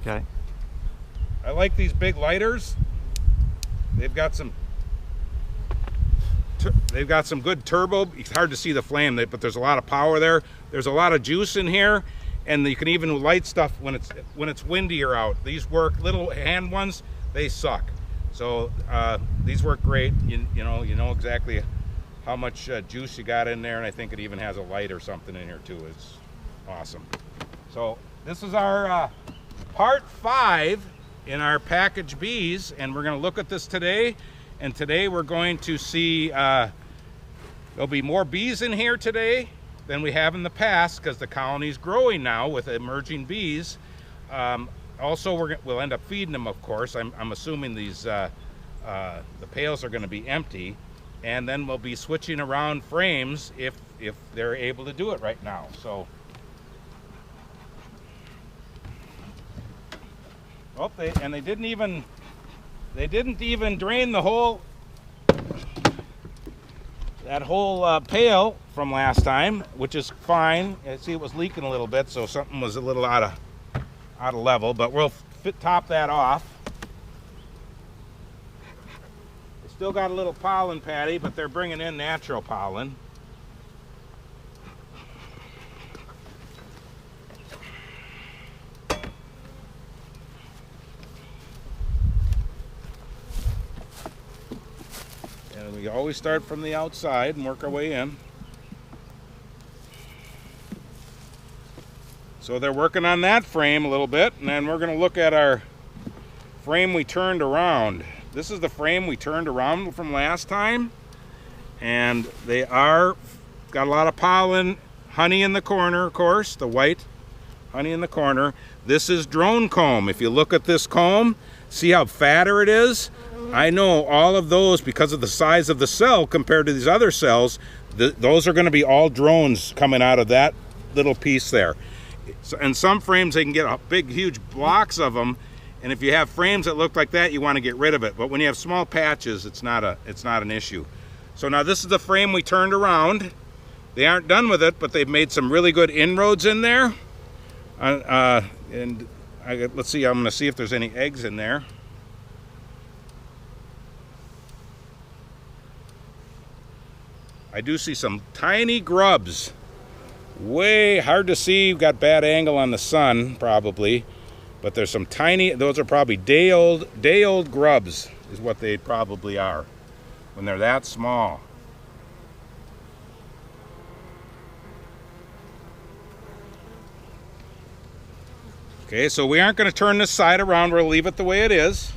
Okay. I like these big lighters. They've got some good turbo. It's hard to see the flame, but there's a lot of power there. There's a lot of juice in here, and you can even light stuff when it's windier out. These work. Little hand ones, they suck. So these work great. You know exactly how much juice you got in there, and I think it even has a light or something in here too. It's awesome. So this is our part 5 in our package bees, and we're going to look at this today. And today we're going to see there'll be more bees in here today than we have in the past because the colony's growing now with emerging bees. Also, we'll end up feeding them, of course. I'm assuming these the pails are going to be empty, and then we'll be switching around frames if they're able to do it right now. So, oh, they didn't even drain the whole pail from last time, which is fine. I see it was leaking a little bit, so something was a little out of level, but we'll top that off. They still got a little pollen patty, but they're bringing in natural pollen. And we always start from the outside and work our way in. So they're working on that frame a little bit, and then we're going to look at our frame we turned around. This is the frame we turned around from last time, and they got a lot of pollen, honey in the corner, of course, the white honey in the corner. This is drone comb. If you look at this comb, see how fatter it is? I know all of those, because of the size of the cell compared to these other cells, those are going to be all drones coming out of that little piece there. So, in some frames they can get big huge blocks of them, and if you have frames that look like that, you want to get rid of it. But when you have small patches, it's not an issue. So now this is the frame we turned around. They aren't done with it, but they've made some really good inroads in there. Let's see, I'm going to see if there's any eggs in there. I do see some tiny grubs. Way hard to see. We've got bad angle on the sun, probably. But there's some tiny, those are probably day-old grubs, is what they probably are, when they're that small. Okay, so we aren't going to turn this side around. We'll leave it the way it is.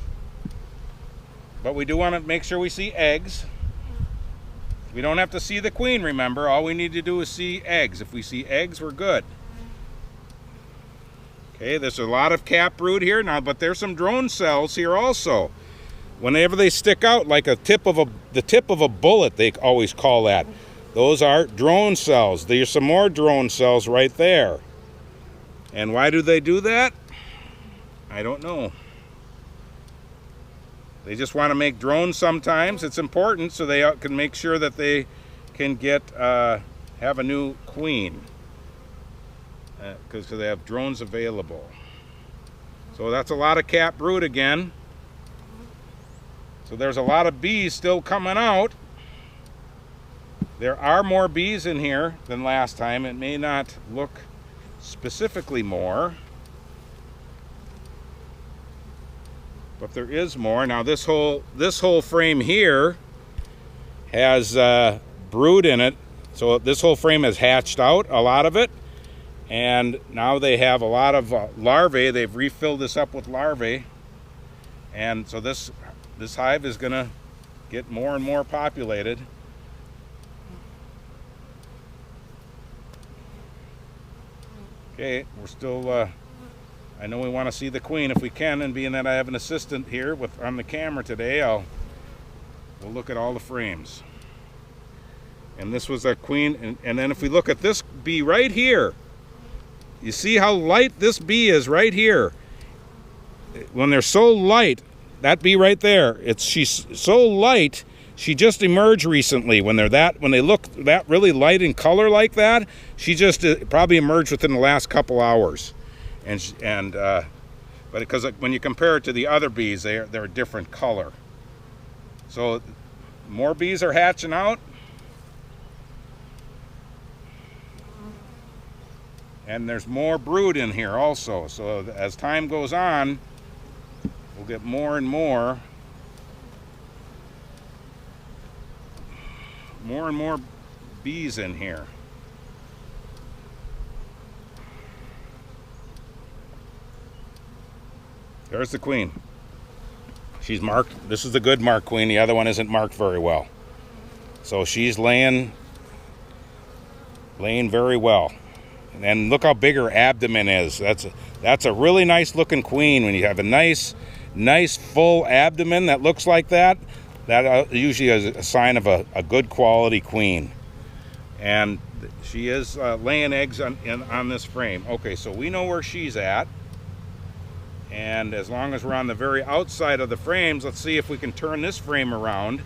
But we do want to make sure we see eggs. We don't have to see the queen, remember. All we need to do is see eggs. If we see eggs, we're good. Okay, there's a lot of cap brood here now, but there's some drone cells here also. Whenever they stick out like the tip of a bullet, they always call that. Those are drone cells. There's some more drone cells right there. And why do they do that? I don't know. They just want to make drones sometimes. It's important so they can make sure that they can have a new queen. Because they have drones available. So that's a lot of cap brood again. So there's a lot of bees still coming out. There are more bees in here than last time. It may not look specifically more, but there is more. Now this whole frame here has brood in it. So this whole frame has hatched out, a lot of it. And now they have a lot of larvae. They've refilled this up with larvae. And so this hive is going to get more and more populated. Okay, we're still, I know we want to see the queen if we can, and being that I have an assistant here on the camera today, we'll look at all the frames. And this was our queen, and then if we look at this bee right here, you see how light this bee is right here. When they're so light, that bee right there, she's so light, she just emerged recently. When they look that really light in color like that, she just probably emerged within the last couple hours. And but because when you compare it to the other bees, they're a different color. So more bees are hatching out. And there's more brood in here also. So as time goes on, we'll get more and more bees in here. There's the queen. She's marked. This is the good marked queen. The other one isn't marked very well. So she's laying very well. And look how big her abdomen is. That's a really nice looking queen. When you have a nice full abdomen that looks like that, that usually is a sign of a good quality queen. And she is laying eggs on this frame. Okay, so we know where she's at. And as long as we're on the very outside of the frames, let's see if we can turn this frame around.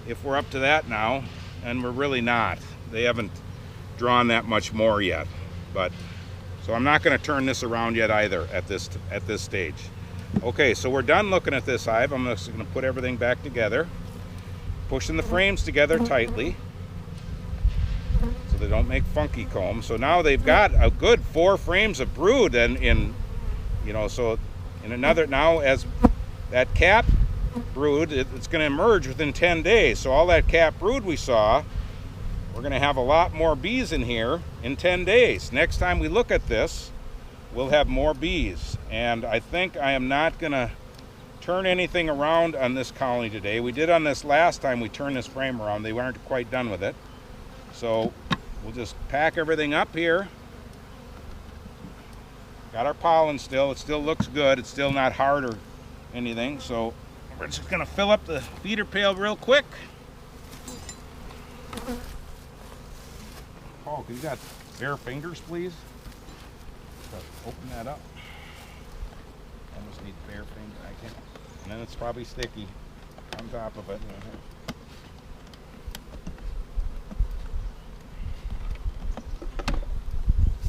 If we're up to that now, and we're really not. They haven't drawn that much more yet. But so I'm not going to turn this around yet either at this stage. Okay, so we're done looking at this hive. I'm just going to put everything back together, pushing the frames together tightly so they don't make funky combs. So now they've got a good 4 frames of brood, and so in another, now as that cap brood, it's going to emerge within 10 days. So all that cap brood we saw, we're going to have a lot more bees in here in 10 days. Next time we look at this, we'll have more bees. And I think I am not going to turn anything around on this colony today. We did on this last time. We turned this frame around. They weren't quite done with it. So we'll just pack everything up here. Got our pollen still. It still looks good. It's still not hard or anything. So we're just going to fill up the feeder pail real quick. Oh, you got bare fingers, please? Open that up. Almost need bare fingers. I can't. And then it's probably sticky on top of it.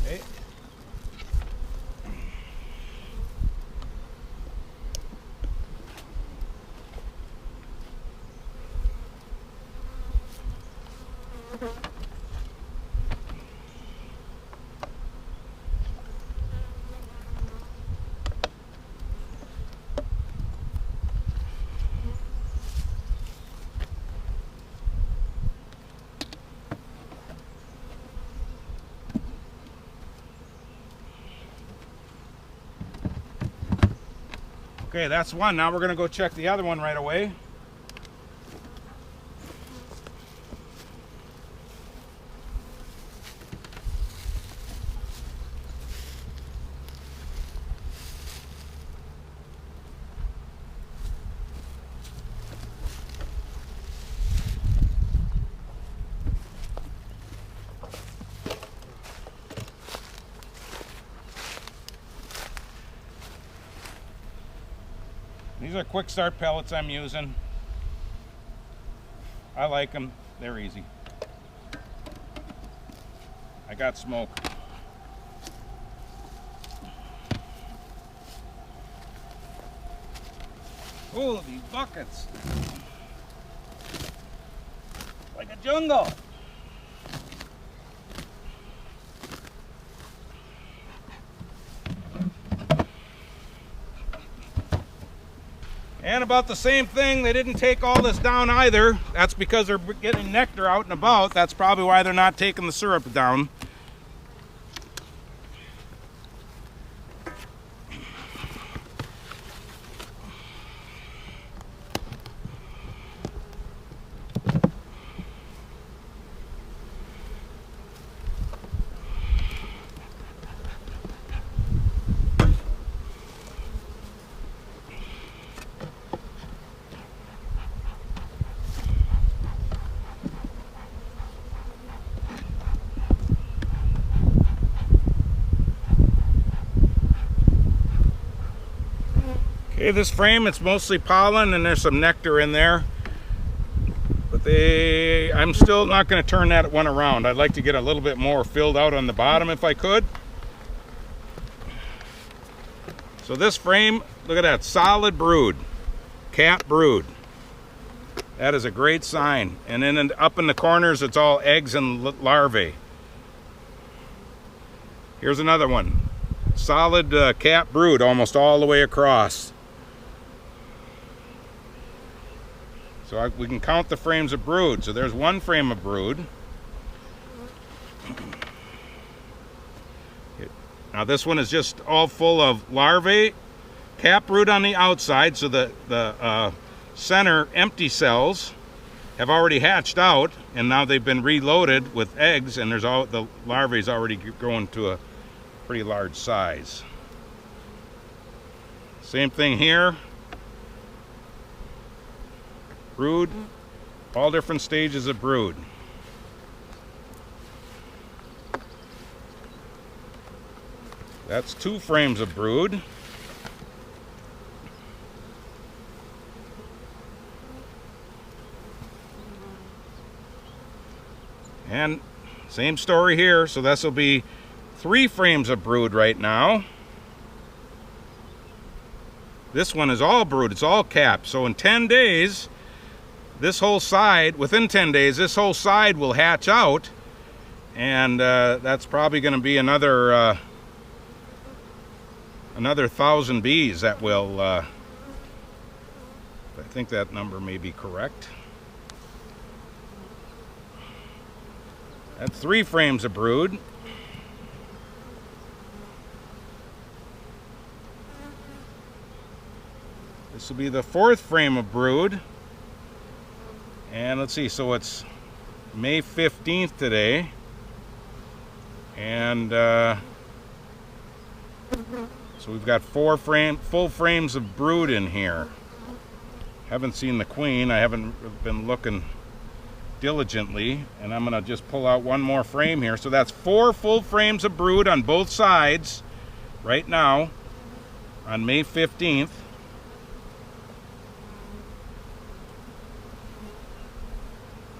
Okay. Okay, that's one. Now we're going to go check the other one right away. These are quick start pellets I'm using. I like them. They're easy. I got smoke. Oh, these buckets. Like a jungle. And about the same thing, they didn't take all this down either. That's because they're getting nectar out and about. That's probably why they're not taking the syrup down. Okay, this frame, it's mostly pollen and there's some nectar in there. But I'm still not going to turn that one around. I'd like to get a little bit more filled out on the bottom if I could. So this frame, look at that, solid brood, cap brood. That is a great sign. And then up in the corners, it's all eggs and larvae. Here's another one. Solid cap brood almost all the way across. So we can count the frames of brood. So there's one frame of brood. Now this one is just all full of larvae, cap brood on the outside, so the center empty cells have already hatched out, and now they've been reloaded with eggs, and the larvae is already growing to a pretty large size. Same thing here. Brood, all different stages of brood. That's 2 frames of brood. And same story here, so this will be 3 frames of brood right now. This one is all brood, it's all capped. So in 10 days, this whole side, within 10 days, this whole side will hatch out. And that's probably going to be another 1,000 bees that will, I think that number may be correct. That's 3 frames of brood. This will be the 4th frame of brood. And let's see, so it's May 15th today. And so we've got 4 full frames of brood in here. Haven't seen the queen. I haven't been looking diligently, and I'm going to just pull out one more frame here. So that's 4 full frames of brood on both sides right now on May 15th.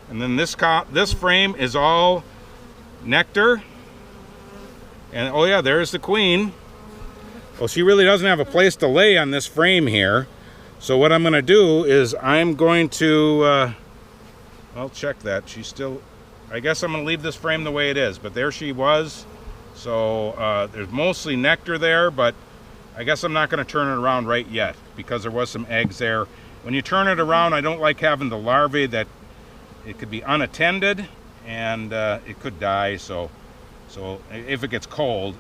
And then this frame is all nectar. And oh yeah, there's the queen. Well, she really doesn't have a place to lay on this frame here. So what I'm going to do is I'm going to I'll check that. She's still, I guess I'm going to leave this frame the way it is, but there she was. So there's mostly nectar there, but I guess I'm not going to turn it around right yet because there was some eggs there. When you turn it around, I don't like having the larvae that it could be unattended and it could die. So if it gets cold,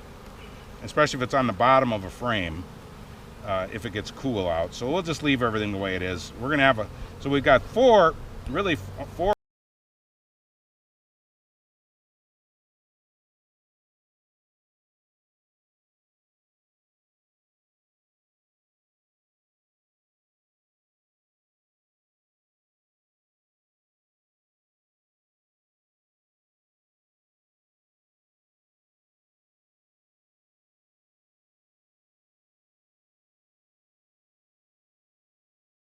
especially if it's on the bottom of a frame, if it gets cool out. So we'll just leave everything the way it is. We're going to have so we've got 4 really 4